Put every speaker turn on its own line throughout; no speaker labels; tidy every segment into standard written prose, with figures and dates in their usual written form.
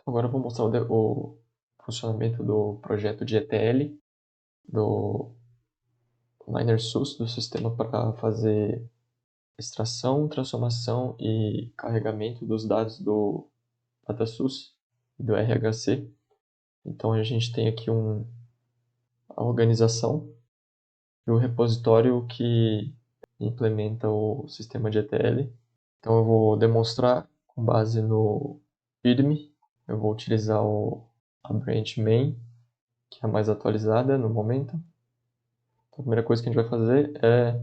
Agora eu vou mostrar o funcionamento do projeto de ETL do MinerSUS, do sistema para fazer extração, transformação e carregamento dos dados do DataSUS e do RHC. Então a gente tem aqui a organização e o repositório que implementa o sistema de ETL. Então eu vou demonstrar com base no README. Eu vou utilizar a branch main, que é a mais atualizada no momento. Então, a primeira coisa que a gente vai fazer é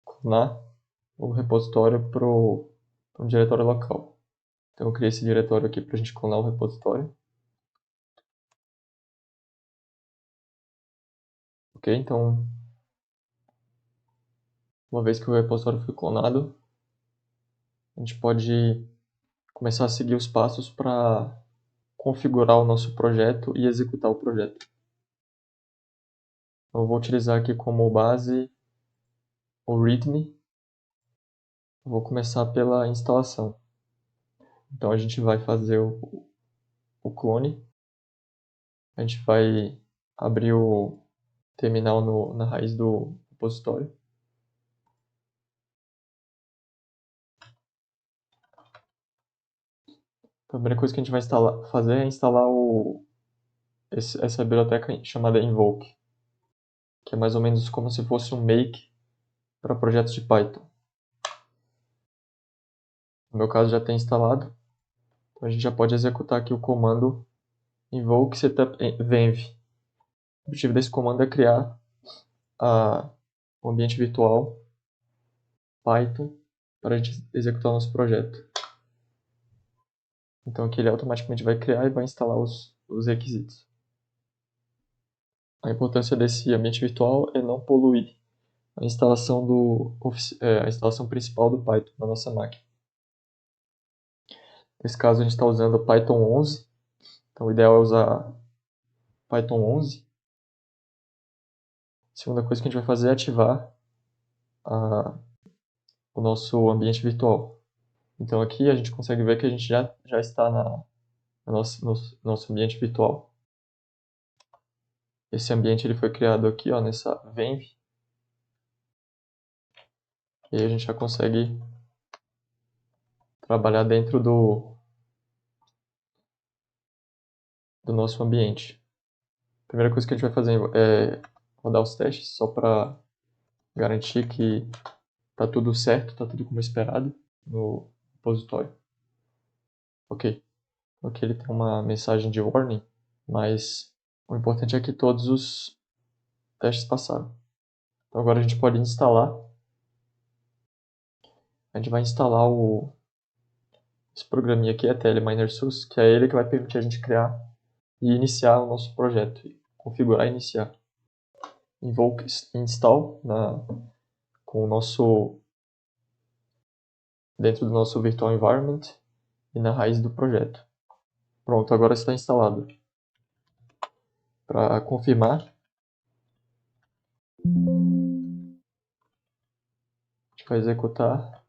clonar o repositório para um diretório local. Então eu criei esse diretório aqui para a gente clonar o repositório. Ok, então uma vez que o repositório foi clonado, a gente pode começar a seguir os passos para configurar o nosso projeto e executar o projeto. Eu vou utilizar aqui como base o README. Eu vou começar pela instalação. Então a gente vai fazer o clone. A gente vai abrir o terminal na raiz do repositório. A primeira coisa que a gente vai fazer é instalar essa biblioteca chamada Invoke, que é mais ou menos como se fosse um make para projetos de Python. No meu caso já tem instalado, então a gente já pode executar aqui o comando invoke setup venv. O objetivo desse comando é criar o ambiente virtual Python para a gente executar o nosso projeto. Então aqui ele automaticamente vai criar e vai instalar os requisitos. A importância desse ambiente virtual é não poluir a instalação a instalação principal do Python na nossa máquina. Nesse caso a gente está usando o Python 11, então o ideal é usar Python 11. A segunda coisa que a gente vai fazer é ativar o nosso ambiente virtual. Então aqui a gente consegue ver que a gente já está no nosso ambiente virtual. Esse ambiente ele foi criado aqui, ó, nessa venv. E aí a gente já consegue trabalhar dentro do nosso ambiente. A primeira coisa que a gente vai fazer é rodar os testes, só para garantir que está tudo certo, está tudo como esperado no repositório. Ok. Aqui ele tem uma mensagem de warning, mas o importante é que todos os testes passaram. Então agora a gente pode instalar. A gente vai instalar esse programinha aqui, ETL MinerSUS, que é ele que vai permitir a gente criar e iniciar o nosso projeto, configurar e iniciar. Invoke install com o dentro do nosso virtual environment e na raiz do projeto. Pronto, agora está instalado. Para confirmar, a gente vai executar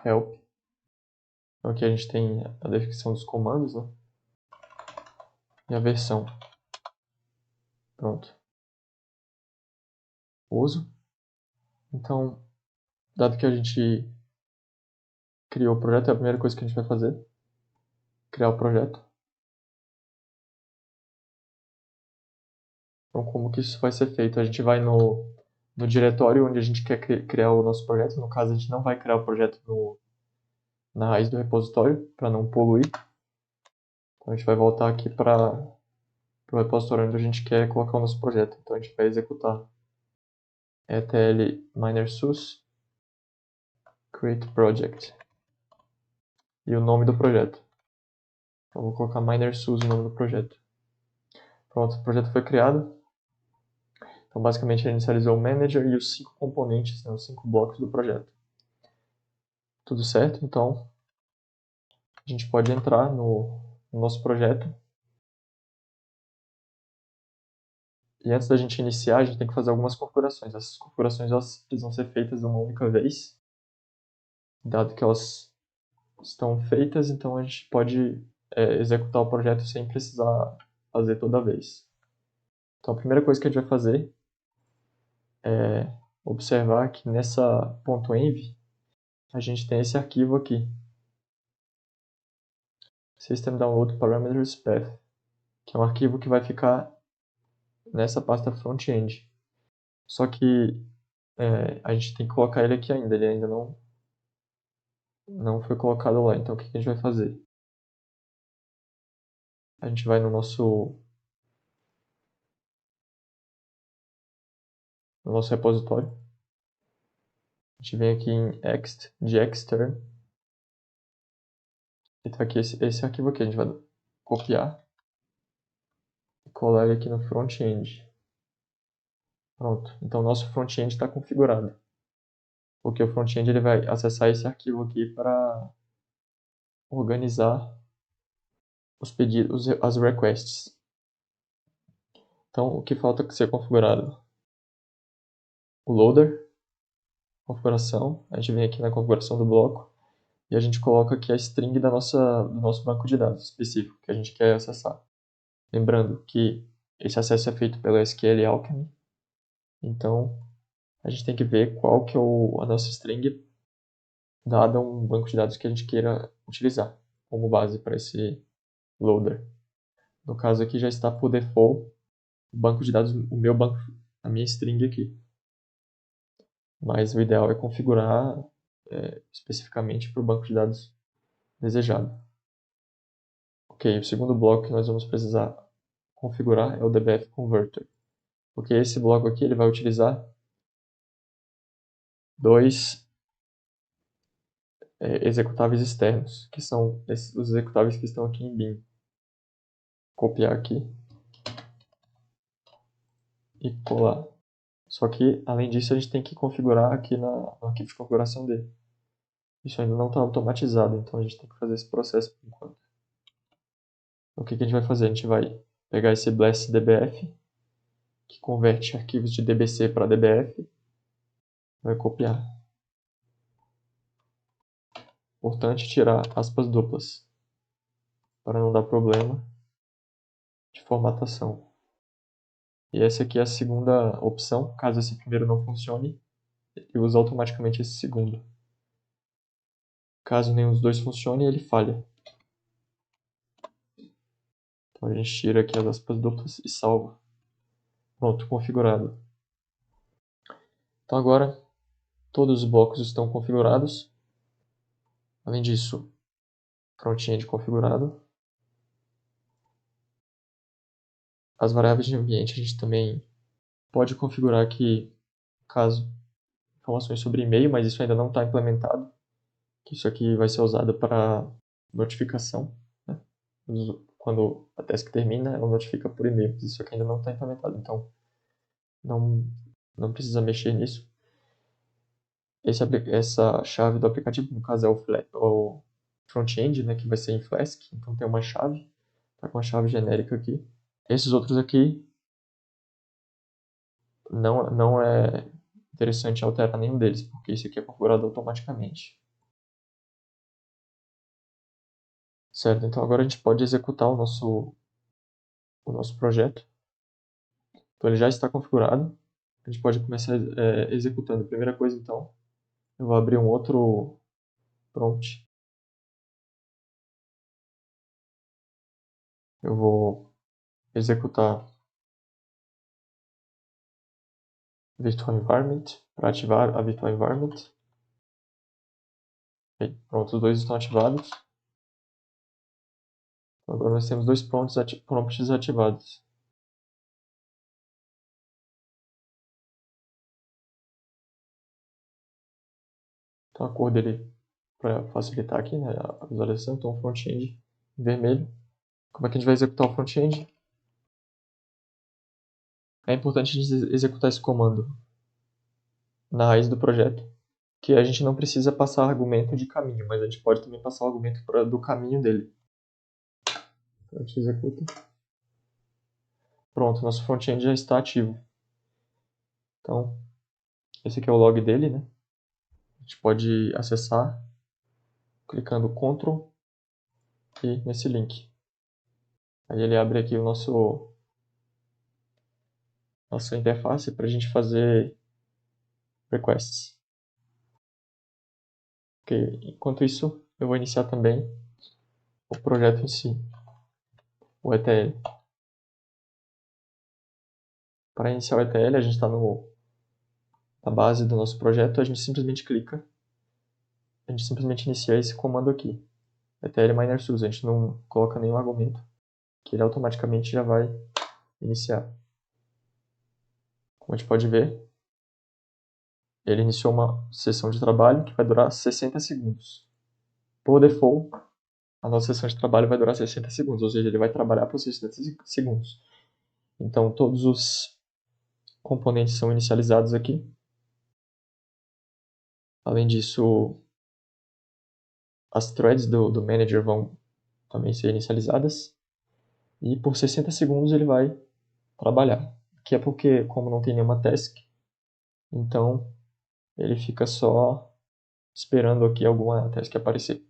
help. Então aqui a gente tem a descrição dos comandos, né? E a versão. Pronto. Uso. Então, dado que a gente criou o projeto, é a primeira coisa que a gente vai fazer. Criar o projeto. Então, como que isso vai ser feito? A gente vai no diretório onde a gente quer criar o nosso projeto. No caso, a gente não vai criar o projeto na raiz do repositório, para não poluir. Então, a gente vai voltar aqui para o repositório onde a gente quer colocar o nosso projeto. Então, a gente vai executar ETL MinerSUS create project e o nome do projeto. Então, vou colocar MinerSUS o nome do projeto. Pronto, o projeto foi criado. Então, basicamente, a gente inicializou o manager e os 5 componentes, né, os 5 blocos do projeto. Tudo certo? Então, a gente pode entrar no nosso projeto. E antes da gente iniciar, a gente tem que fazer algumas configurações. Essas configurações elas precisam ser feitas uma única vez. Dado que elas estão feitas, então a gente pode executar o projeto sem precisar fazer toda vez. Então a primeira coisa que a gente vai fazer é observar que nessa .env a gente tem esse arquivo aqui, System Download Parameters Path, que é um arquivo que vai ficar nessa pasta front-end. Só que a gente tem que colocar ele aqui ainda, ele ainda não foi colocado lá. Então o que a gente vai fazer? A gente vai no nosso repositório. A gente vem aqui em ext, de extern. E tá aqui esse arquivo aqui. A gente vai copiar e colar ele aqui no front-end. Pronto. Então, nosso front-end está configurado. Porque o front-end ele vai acessar esse arquivo aqui para organizar os pedidos, as requests. Então, o que falta ser configurado? O loader, configuração. A gente vem aqui na configuração do bloco e a gente coloca aqui a string do nosso banco de dados específico que a gente quer acessar. Lembrando que esse acesso é feito pelo SQL Alchemy. Então, a gente tem que ver qual que é a nossa string dada um banco de dados que a gente queira utilizar como base para esse loader. No caso aqui já está por default o banco de dados, a minha string aqui. Mas o ideal é configurar especificamente para o banco de dados desejado. Ok, o segundo bloco que nós vamos precisar configurar é o dbf converter. Porque esse bloco aqui ele vai utilizar dois executáveis externos, que são os executáveis que estão aqui em bin. Copiar aqui e colar. Só que, além disso, a gente tem que configurar aqui no arquivo de configuração dele. Isso ainda não está automatizado, então a gente tem que fazer esse processo por enquanto. O que a gente vai fazer? A gente vai pegar esse blast dbf, que converte arquivos de dbc para dbf, vai copiar. Importante tirar aspas duplas, para não dar problema de formatação. E essa aqui é a segunda opção, caso esse primeiro não funcione, ele usa automaticamente esse segundo. Caso nenhum dos dois funcione, ele falha. Então a gente tira aqui as aspas duplas e salva. Pronto, configurado. Então agora todos os blocos estão configurados. Além disso, front-end configurado. As variáveis de ambiente a gente também pode configurar aqui, caso, informações sobre e-mail, mas isso ainda não está implementado. Isso aqui vai ser usado para notificação, né? Quando a task termina, ela notifica por e-mail. Isso aqui ainda não está implementado, então não precisa mexer nisso. Essa chave do aplicativo, no caso, é o front-end, né, que vai ser em Flask. Então tem uma chave, está com a chave genérica aqui. Esses outros aqui não é interessante alterar nenhum deles, porque isso aqui é configurado automaticamente. Certo, então agora a gente pode executar o nosso projeto. Então ele já está configurado. A gente pode começar executando. Primeira coisa, então, eu vou abrir um outro prompt. Eu vou executar virtual environment para ativar a virtual environment. Okay, pronto, os dois estão ativados. Agora nós temos dois prompts ativados. Então a cor dele, para facilitar aqui, né, a visualização, então o front-end em vermelho. Como é que a gente vai executar o front-end? É importante a gente executar esse comando na raiz do projeto, que a gente não precisa passar argumento de caminho, mas a gente pode também passar o argumento do caminho dele. Então a gente executa. Pronto, nosso front-end já está ativo. Então, esse aqui é o log dele, né? A gente pode acessar clicando Ctrl aqui nesse link. Aí ele abre aqui o nossa interface para a gente fazer requests. Ok, enquanto isso, eu vou iniciar também o projeto em si, o ETL. Para iniciar o ETL, a gente está na base do nosso projeto, a gente simplesmente clica, a gente simplesmente inicia esse comando aqui, ETL miner source, a gente não coloca nenhum argumento, que ele automaticamente já vai iniciar. Como a gente pode ver, ele iniciou uma sessão de trabalho que vai durar 60 segundos. Por default, a nossa sessão de trabalho vai durar 60 segundos, ou seja, ele vai trabalhar por 60 segundos. Então, todos os componentes são inicializados aqui. Além disso, as threads do manager vão também ser inicializadas. E por 60 segundos ele vai trabalhar. Que é porque, como não tem nenhuma task, então ele fica só esperando aqui alguma task aparecer.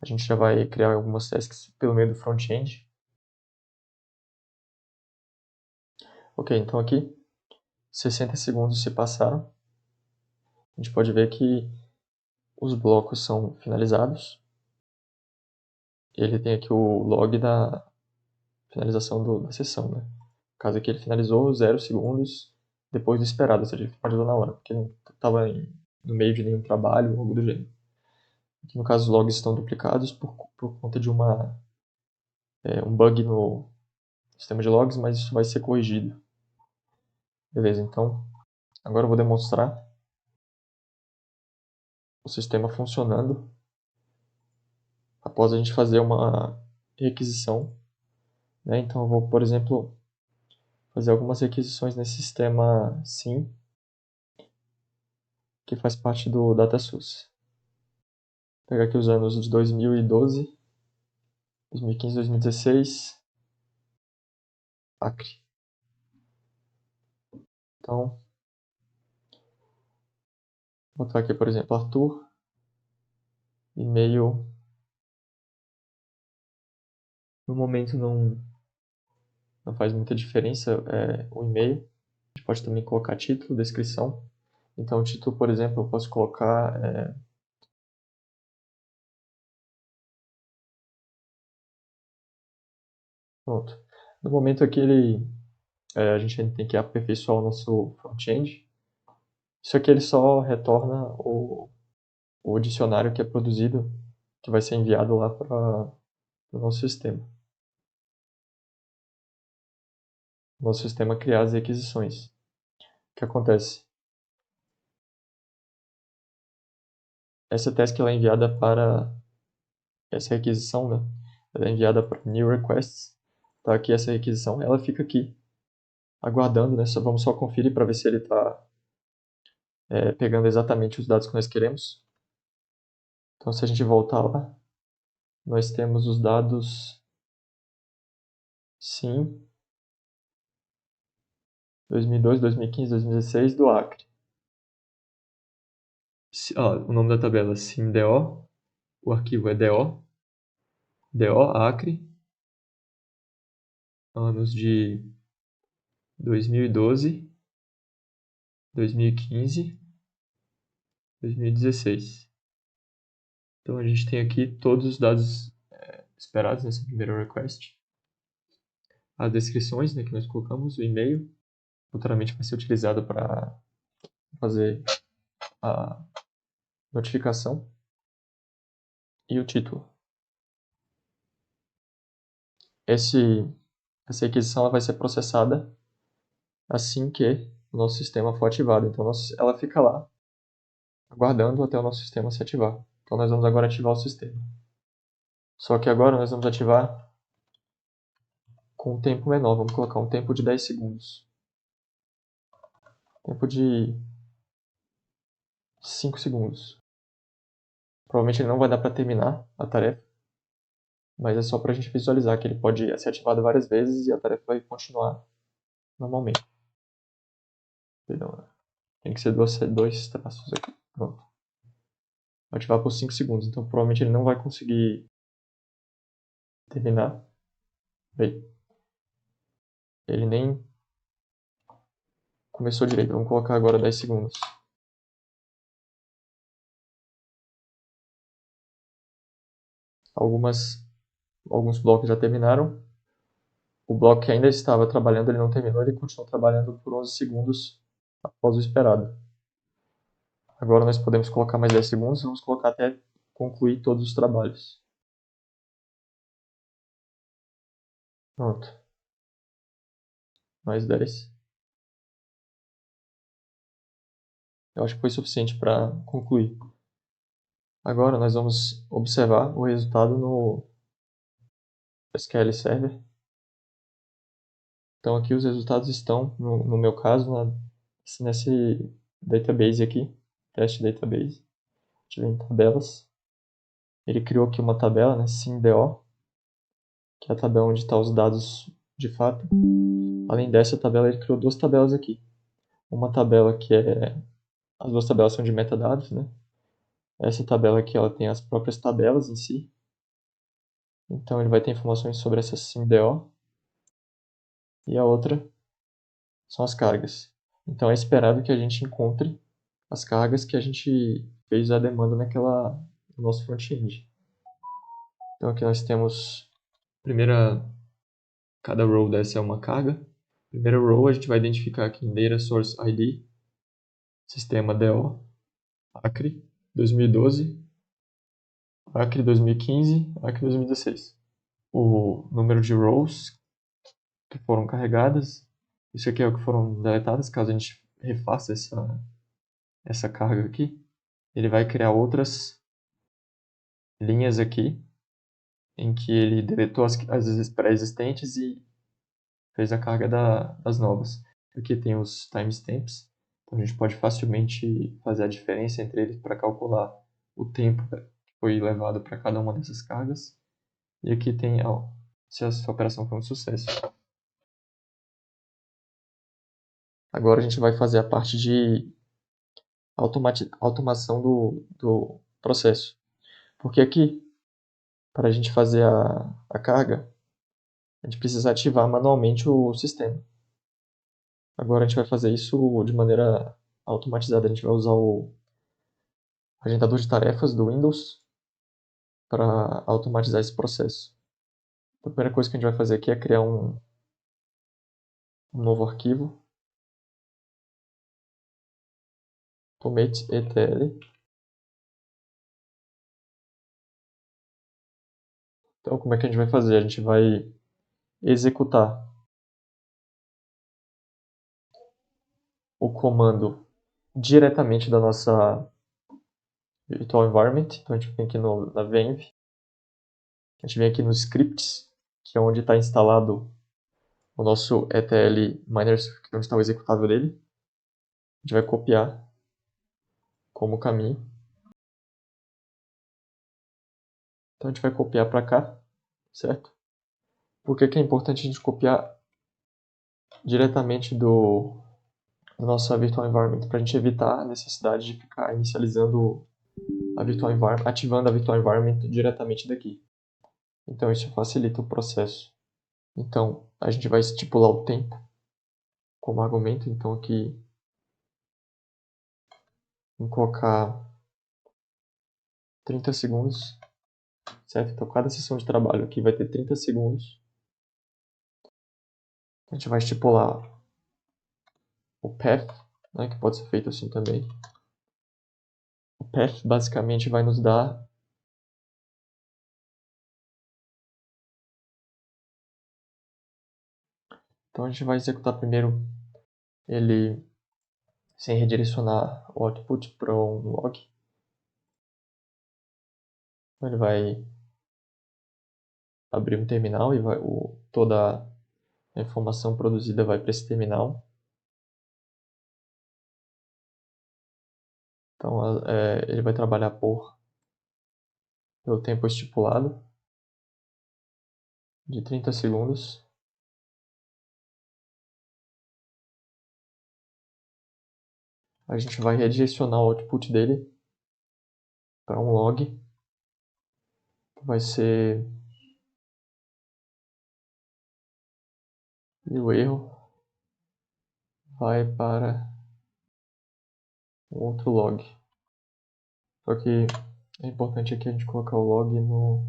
A gente já vai criar algumas tasks pelo meio do front-end. Ok, então aqui 60 segundos se passaram. A gente pode ver que os blocos são finalizados. Ele tem aqui o log da finalização da sessão, né? No caso aqui ele finalizou 0 segundos depois do esperado, ou seja, ele finalizou na hora, porque não estava no meio de nenhum trabalho ou algo do gênero. Aqui no caso os logs estão duplicados por conta de um bug no sistema de logs, mas isso vai ser corrigido. Beleza, então agora eu vou demonstrar o sistema funcionando após a gente fazer uma requisição. Né? Então eu vou, por exemplo, fazer algumas requisições nesse sistema SIM, que faz parte do DataSource. Vou pegar aqui os anos de 2012, 2015, 2016, Acre. Então, vou botar aqui, por exemplo, Arthur, e-mail. No momento não faz muita diferença o e-mail. A gente pode também colocar título, descrição. Então, o título, por exemplo, eu posso colocar pronto. No momento aqui a gente ainda tem que aperfeiçoar o nosso front-end. Isso aqui ele só retorna o dicionário que é produzido, que vai ser enviado lá para o nosso sistema. O nosso sistema criar as requisições. O que acontece? Essa task ela é enviada para essa requisição, né? Ela é enviada para new requests. Tá aqui essa requisição, ela fica aqui aguardando, né? Vamos só conferir para ver se ele está pegando exatamente os dados que nós queremos. Então, se a gente voltar lá, nós temos os dados sim 2002, 2015, 2016 do Acre. O nome da tabela é SIMDO, o arquivo é DO Acre, anos de 2012, 2015, 2016. Então a gente tem aqui todos os dados esperados nessa primeira request. As descrições, né, que nós colocamos, o e-mail, futuramente vai ser utilizado para fazer a notificação, e o título. Essa requisição ela vai ser processada assim que o nosso sistema for ativado. Então ela fica lá, aguardando até o nosso sistema se ativar. Então nós vamos agora ativar o sistema. Só que agora nós vamos ativar com um tempo menor. Vamos colocar um tempo de 10 segundos. Tempo de 5 segundos. Provavelmente ele não vai dar para terminar a tarefa, mas é só para a gente visualizar que ele pode ser ativado várias vezes e a tarefa vai continuar normalmente. Perdão, tem que ser dois traços aqui. Pronto. ativar por 5 segundos. Então provavelmente ele não vai conseguir terminar. Bem, ele nem começou direito. Vamos colocar agora 10 segundos. Alguns blocos já terminaram. O bloco que ainda estava trabalhando, ele não terminou, ele continuou trabalhando por 11 segundos após o esperado. Agora nós podemos colocar mais 10 segundos e vamos colocar até concluir todos os trabalhos. Pronto. Mais 10. Eu acho que foi suficiente para concluir. Agora nós vamos observar o resultado no SQL Server. Então aqui os resultados estão, no meu caso, nesse database aqui, teste database. A gente vem em tabelas. Ele criou aqui uma tabela, né, SIMDO, que é a tabela onde estão os dados de fato. Além dessa tabela, ele criou duas tabelas aqui. Uma tabela que é... As duas tabelas são de metadados, né? Essa tabela aqui ela tem as próprias tabelas em si. Então ele vai ter informações sobre essa SIMDO. E a outra são as cargas. Então é esperado que a gente encontre as cargas que a gente fez a demanda no nosso front-end. Então aqui nós temos cada row dessa é uma carga. Primeira row a gente vai identificar aqui em Data Source ID, sistema DO, Acre 2012, Acre 2015, Acre 2016. O número de rows que foram carregadas, isso aqui é o que foram deletadas, caso a gente refaça essa carga aqui. Ele vai criar outras linhas aqui, em que ele deletou as pré-existentes e fez a carga das novas. Aqui tem os timestamps, então a gente pode facilmente fazer a diferença entre eles para calcular o tempo que foi levado para cada uma dessas cargas. E aqui tem se essa operação foi um sucesso. Agora a gente vai fazer a parte de automação do processo. Porque aqui, para a gente fazer a carga, a gente precisa ativar manualmente o sistema. Agora a gente vai fazer isso de maneira automatizada. A gente vai usar o agendador de tarefas do Windows para automatizar esse processo. A primeira coisa que a gente vai fazer aqui é criar um novo arquivo, tomate.etl. Então, como é que a gente vai fazer? A gente vai executar o comando diretamente da nossa virtual environment. Então, a gente vem aqui na venv, a gente vem aqui nos scripts, que é onde está instalado o nosso etl miners, que é onde está o executável dele. A gente vai copiar como caminho. Então, a gente vai copiar para cá, certo? Por que é importante a gente copiar diretamente da nossa virtual environment? Para a gente evitar a necessidade de ficar inicializando a virtual environment, ativando a virtual environment diretamente daqui. Então isso facilita o processo. Então a gente vai estipular o tempo como argumento. Então aqui vamos colocar 30 segundos, certo? Então cada sessão de trabalho aqui vai ter 30 segundos. A gente vai estipular o path, né, que pode ser feito assim também. O path basicamente vai nos dar então a gente vai executar primeiro ele sem redirecionar o output para um log. Então ele vai abrir um terminal e toda a informação produzida vai para esse terminal. Então ele vai trabalhar pelo tempo estipulado de 30 segundos. A gente vai redirecionar o output dele para um log, que vai ser, e o erro vai para um outro log. Só que é importante aqui a gente colocar o log no...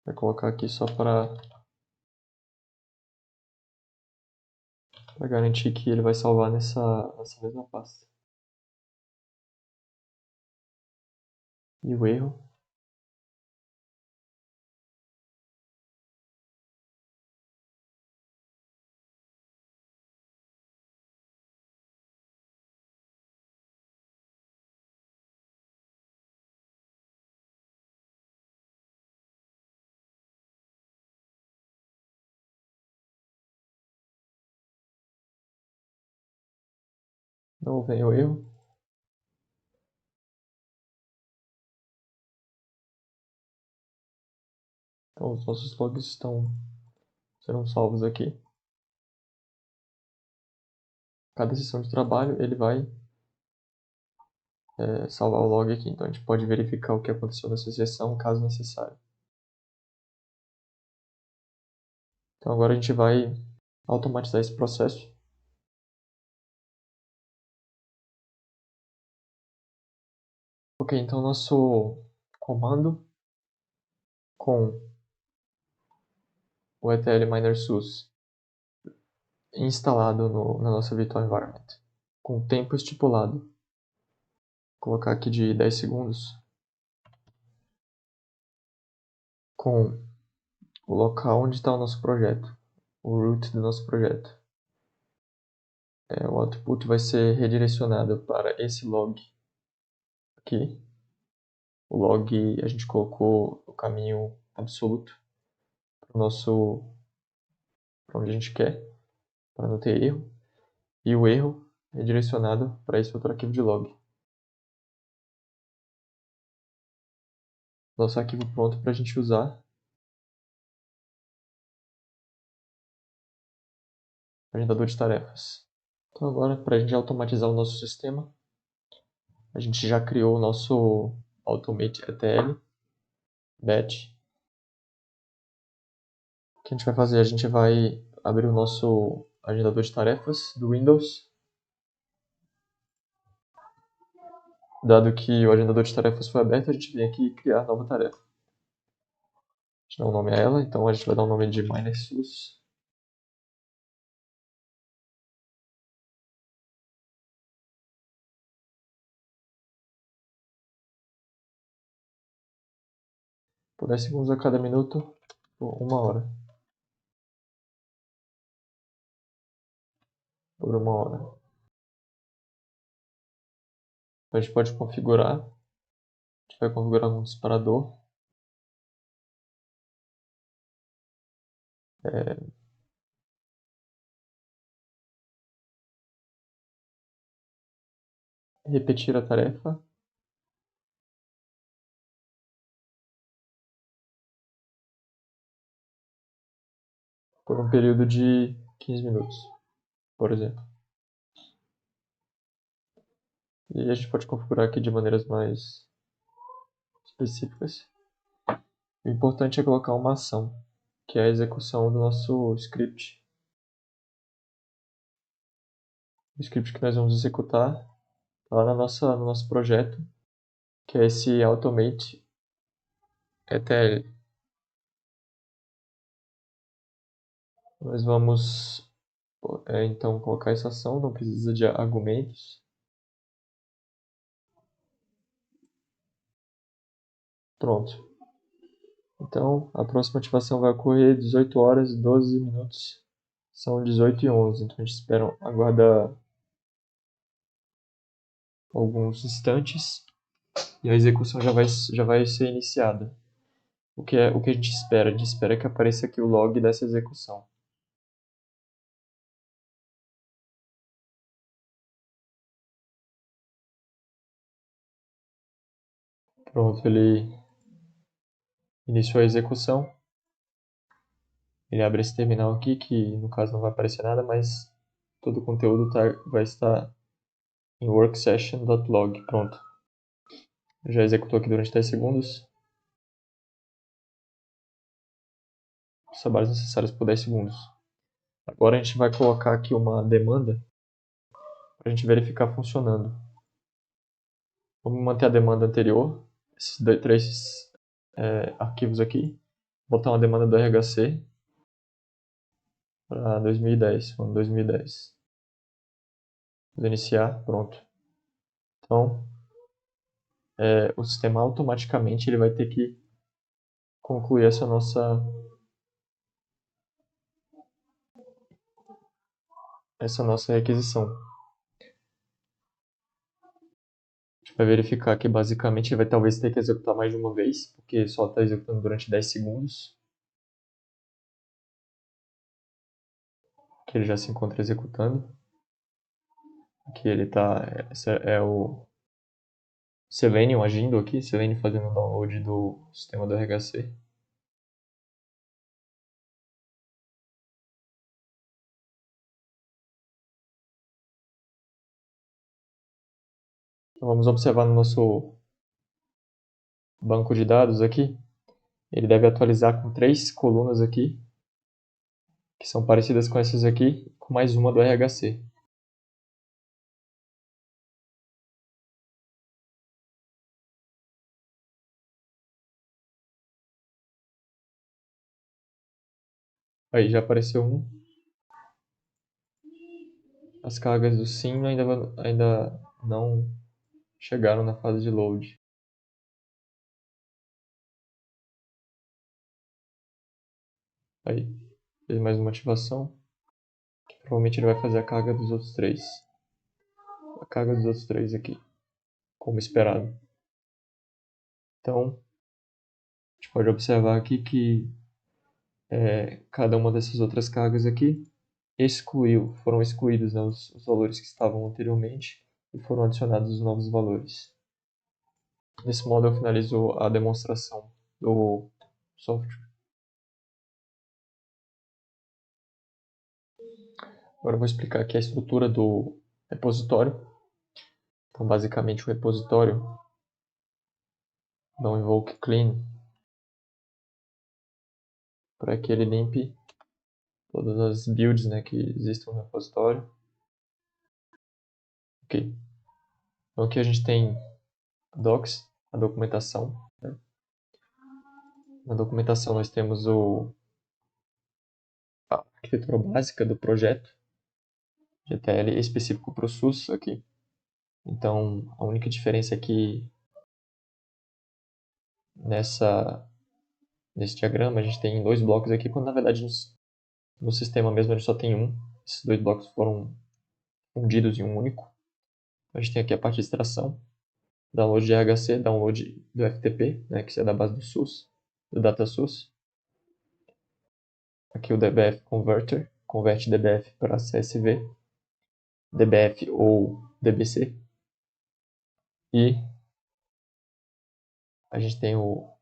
Vai colocar aqui só para garantir que ele vai salvar nessa mesma pasta. E o erro não vem o erro. Então os nossos logs serão salvos aqui. Cada sessão de trabalho ele vai salvar o log aqui. Então a gente pode verificar o que aconteceu nessa sessão caso necessário. Então agora a gente vai automatizar esse processo. Ok, então nosso comando com o ETL Miner SUS instalado na nossa virtual environment, com tempo estipulado. Vou colocar aqui de 10 segundos, com o local onde está o nosso projeto, o root do nosso projeto. O output vai ser redirecionado para esse log aqui. O log a gente colocou o caminho absoluto para onde a gente quer, para não ter erro. E o erro é direcionado para esse outro arquivo de log. Nosso arquivo pronto para a gente usar. Agendador de tarefas. Então agora, para a gente automatizar o nosso sistema, a gente já criou o nosso Automate ETL, batch. O que a gente vai fazer? A gente vai abrir o nosso agendador de tarefas do Windows. Dado que o agendador de tarefas foi aberto, a gente vem aqui criar nova tarefa. A gente dá um nome a ela, então a gente vai dar um nome de MinerSUS. Por 10 segundos a cada minuto, por 1 hora. Por 1 hora. A gente pode configurar. A gente vai configurar um disparador. Repetir a tarefa. Por um período de 15 minutos, por exemplo. E a gente pode configurar aqui de maneiras mais específicas. O importante é colocar uma ação, que é a execução do nosso script. O script que nós vamos executar está lá no nosso projeto, que é esse Automate ETL. Nós vamos então colocar essa ação, não precisa de argumentos. Pronto. Então, a próxima ativação vai ocorrer 18 horas e 12 minutos. São 18h11, então a gente espera, aguarda alguns instantes e a execução já vai ser iniciada. O que a gente espera? A gente espera que apareça aqui o log dessa execução. Pronto, ele iniciou a execução. Ele abre esse terminal aqui, que no caso não vai aparecer nada, mas todo o conteúdo vai estar em worksession.log. Pronto. Já executou aqui durante 10 segundos. Os trabalhos necessários por 10 segundos. Agora a gente vai colocar aqui uma demanda para a gente verificar funcionando. Vamos manter a demanda anterior, esses três arquivos aqui. Botar uma demanda do RHC para 2010. Vamos 2010. Vamos iniciar, pronto. Então, o sistema automaticamente ele vai ter que concluir essa nossa requisição. A gente vai verificar que basicamente ele vai talvez ter que executar mais de uma vez, porque só está executando durante 10 segundos. Que ele já se encontra executando. Aqui ele está, é o Selenium agindo aqui, Selenium fazendo o download do sistema do RHC. Então vamos observar no nosso banco de dados aqui. Ele deve atualizar com 3 colunas aqui, que são parecidas com essas aqui, com mais uma do RHC. Aí já apareceu um. As cargas do sim ainda não chegaram na fase de load. Aí, fez mais uma ativação. Que provavelmente ele vai fazer a carga dos outros 3. A carga dos outros 3 aqui, como esperado. Então, a gente pode observar aqui que cada uma dessas outras cargas aqui foram excluídos, né, os valores que estavam anteriormente e foram adicionados os novos valores. Desse modo eu finalizo a demonstração do software. Agora eu vou explicar aqui a estrutura do repositório. Então basicamente o repositório dá um invoke clean para que ele limpe todas as builds, né, que existem no repositório. Ok. Então aqui a gente tem docs, a documentação. Né? Na documentação nós temos a arquitetura básica do projeto, GTL específico para o SUS aqui. Então a única diferença é que nesse diagrama a gente tem 2 blocos aqui, quando na verdade no sistema mesmo a gente só tem um. Esses 2 blocos foram fundidos em um único. A gente tem aqui a parte de extração, download de RHC, download do FTP, né, que é da base do SUS, do DataSUS. Aqui o DBF Converter, converte DBF para CSV, DBF ou DBC. E a gente tem o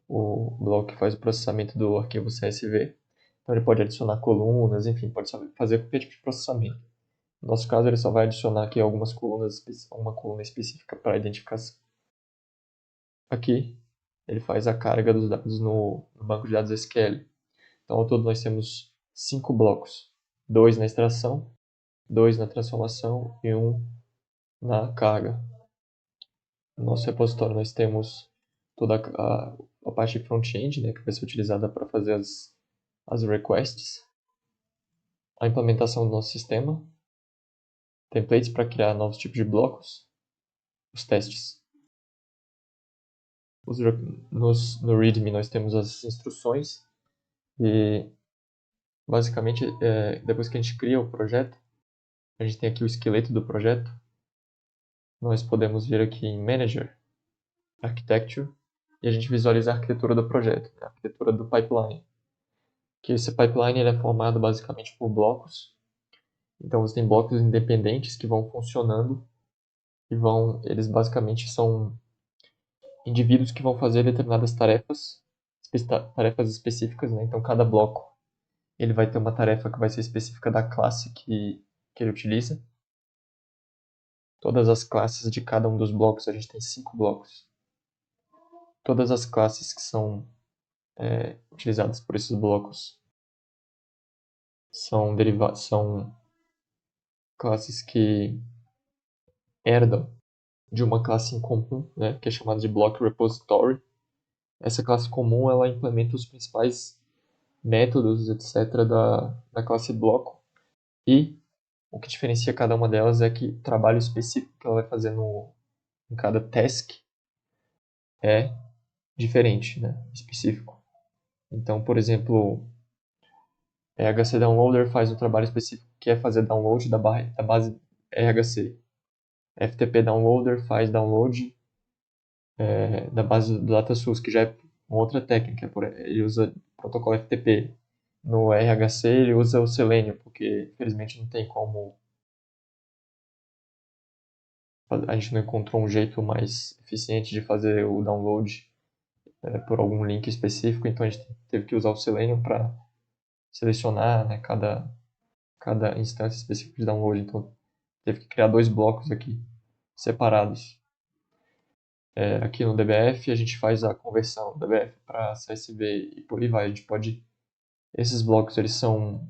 bloco que faz o processamento do arquivo CSV. Então ele pode adicionar colunas, enfim, pode fazer qualquer tipo de processamento. No nosso caso, ele só vai adicionar aqui algumas colunas, uma coluna específica para identificação. Aqui, ele faz a carga dos dados no banco de dados SQL. Então, ao todo, nós temos 5 blocos. 2 na extração, 2 na transformação e 1 na carga. No nosso repositório, nós temos toda a parte front-end, né, que vai ser utilizada para fazer as requests. A implementação do nosso sistema. Templates para criar novos tipos de blocos. Os testes. No README nós temos as instruções e basicamente depois que a gente cria o projeto, a gente tem aqui o esqueleto do projeto. Nós podemos vir aqui em Manager, Architecture e a gente visualiza a arquitetura do projeto, a arquitetura do pipeline. Que esse pipeline ele é formado basicamente por blocos. Então você tem blocos independentes que vão funcionando e eles basicamente são indivíduos que vão fazer determinadas tarefas específicas, né? Então cada bloco ele vai ter uma tarefa que vai ser específica da classe que ele utiliza. todas as classes de cada um dos blocos. A gente tem 5 blocos. Todas as classes que são utilizadas por esses blocos são classes que herdam de uma classe em comum, né, que é chamada de block repository. Essa classe comum ela implementa os principais métodos, etc., da classe bloco, e o que diferencia cada uma delas é que o trabalho específico que ela vai fazer em cada task é diferente, né, específico. Então, por exemplo, RHC Downloader faz um trabalho específico que é fazer download da base RHC. FTP Downloader faz download da base do DataSource, que já é uma outra técnica. Ele usa o protocolo FTP. No RHC ele usa o Selenium, porque infelizmente não tem como... A gente não encontrou um jeito mais eficiente de fazer o download por algum link específico, então a gente teve que usar o Selenium para selecionar, né, cada instância específica de download. Então teve que criar 2 blocos aqui, separados. Aqui no DBF a gente faz a conversão do DBF para CSV e por aí vai. Esses blocos eles são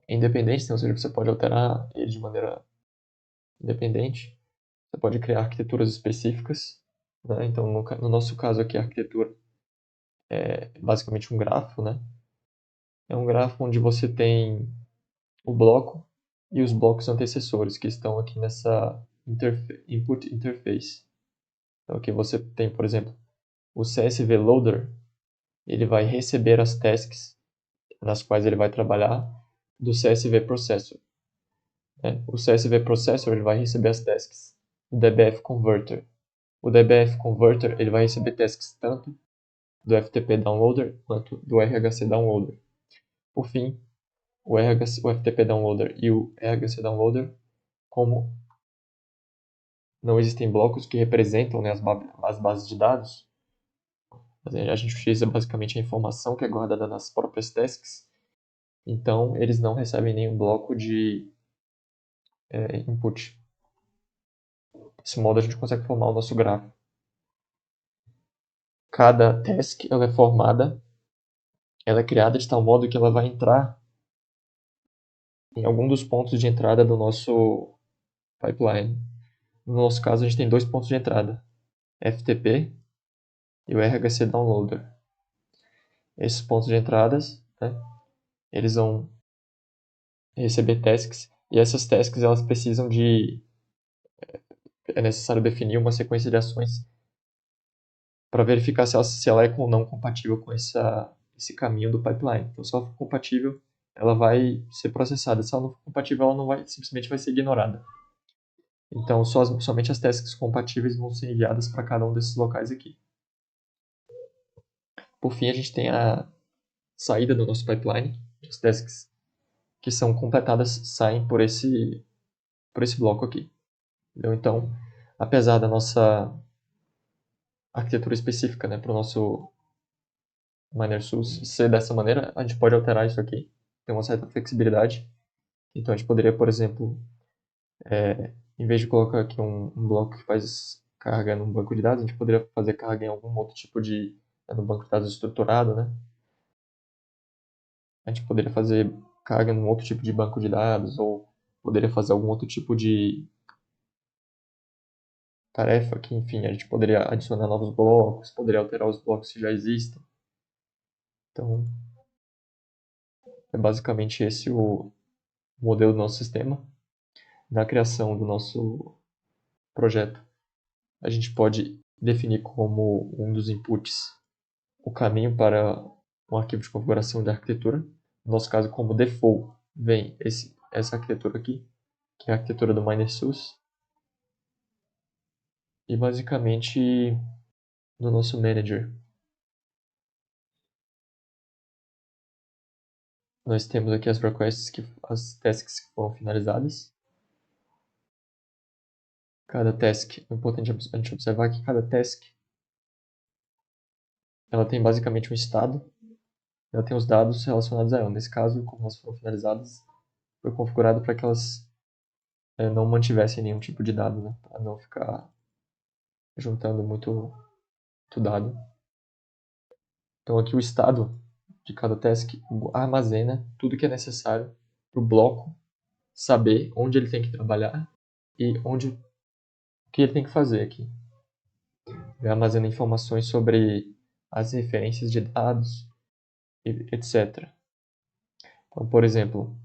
independentes, né? Ou seja, você pode alterar eles de maneira independente. Você pode criar arquiteturas específicas, né? Então no nosso caso aqui a arquitetura é basicamente um grafo, né? É um grafo onde você tem o bloco e os blocos antecessores que estão aqui nessa input interface. Então aqui você tem, por exemplo, o CSV Loader, ele vai receber as tasks nas quais ele vai trabalhar do CSV Processor. O CSV Processor ele vai receber as tasks do DBF Converter. O DBF Converter ele vai receber tasks tanto do FTP Downloader quanto do RHC Downloader. Por fim, o FTP Downloader e o RHC Downloader, como não existem blocos que representam, né, as bases de dados, a gente utiliza basicamente a informação que é guardada nas próprias tasks, então eles não recebem nenhum bloco de input. Desse modo a gente consegue formar o nosso gráfico. Cada task ela é formada, ela é criada de tal modo que ela vai entrar em algum dos pontos de entrada do nosso pipeline. No nosso caso, a gente tem 2 pontos de entrada, FTP e o RHC Downloader. Esses pontos de entradas, né, eles vão receber tasks, e essas tasks elas precisam é necessário definir uma sequência de ações para verificar se ela é ou não compatível com esse caminho do pipeline. Então, se ela for compatível, ela vai ser processada. Se ela não for compatível, ela não vai, simplesmente vai ser ignorada. Então, somente as tasks compatíveis vão ser enviadas para cada um desses locais aqui. Por fim, a gente tem a saída do nosso pipeline. As tasks que são completadas saem por esse bloco aqui. Entendeu? Então, apesar da nossa arquitetura específica, né, para o nosso MinerSource ser dessa maneira, a gente pode alterar isso aqui. Tem uma certa flexibilidade. Então, a gente poderia, por exemplo, em vez de colocar aqui um bloco que faz carga num banco de dados, a gente poderia fazer carga em algum outro tipo no banco de dados estruturado, né? A gente poderia fazer carga num outro tipo de banco de dados, ou poderia fazer algum outro tipo de tarefa que, enfim, a gente poderia adicionar novos blocos, poderia alterar os blocos que já existem. Então, é basicamente esse o modelo do nosso sistema. Na criação do nosso projeto, a gente pode definir como um dos inputs o caminho para um arquivo de configuração da arquitetura. No nosso caso, como default, vem essa arquitetura aqui, que é a arquitetura do MinerSource. E basicamente, no nosso manager, nós temos aqui as requests, as tasks que foram finalizadas. Cada task, é importante a gente observar que cada task ela tem basicamente um estado, ela tem os dados relacionados a ela. Nesse caso, como elas foram finalizadas, foi configurado para que elas não mantivessem nenhum tipo de dado, né? Para não ficar juntando muito dado. Então aqui o estado de cada task armazena tudo que é necessário para o bloco saber onde ele tem que trabalhar e o que ele tem que fazer aqui. Ele armazena informações sobre as referências de dados, etc. Então, por exemplo,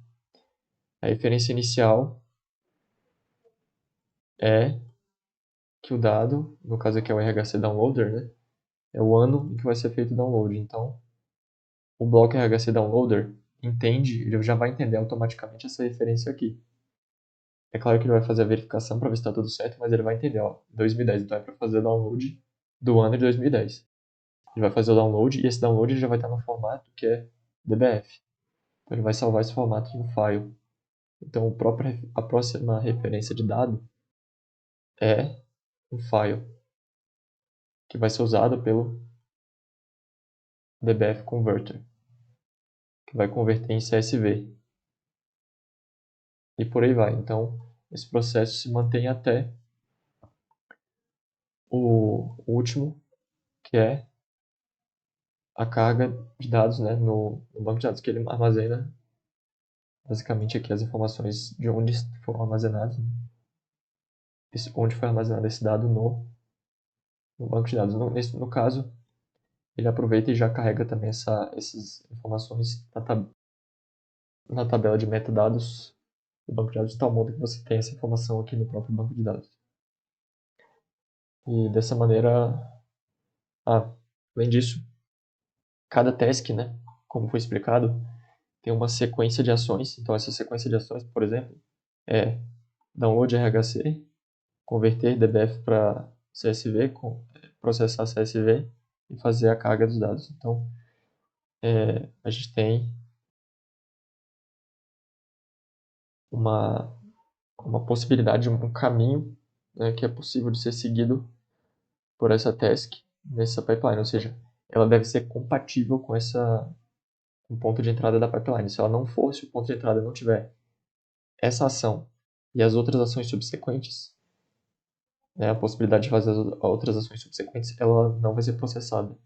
a referência inicial é que o dado, no caso aqui é o RHC Downloader, né? É o ano em que vai ser feito o download. Então, o bloco RHC Downloader entende, ele já vai entender automaticamente essa referência aqui. É claro que ele vai fazer a verificação para ver se está tudo certo, mas ele vai entender, ó, 2010, então é para fazer o download do ano de 2010. Ele vai fazer o download e esse download já vai estar no formato que é DBF. Então ele vai salvar esse formato em um file. Então a próxima referência de dado é um file que vai ser usado pelo DBF Converter, que vai converter em CSV. E por aí vai. Então esse processo se mantém até o último, que é a carga de dados, né, no banco de dados, que ele armazena basicamente aqui as informações de onde foram armazenados, né? Onde foi armazenado esse dado no banco de dados. No caso, ele aproveita e já carrega também essas informações na tabela de metadados do banco de dados, de tal modo que você tem essa informação aqui no próprio banco de dados. E dessa maneira, além disso, cada task, né, como foi explicado, tem uma sequência de ações. Então, essa sequência de ações, por exemplo, é download RHC, converter DBF para CSV, processar CSV e fazer a carga dos dados. Então, a gente tem uma possibilidade, um caminho, né, que é possível de ser seguido por essa task nessa pipeline, ou seja, ela deve ser compatível com com o ponto de entrada da pipeline. Se ela não for, se o ponto de entrada não tiver essa ação e as outras ações subsequentes, né, a possibilidade de fazer as outras ações subsequentes, ela não vai ser processada.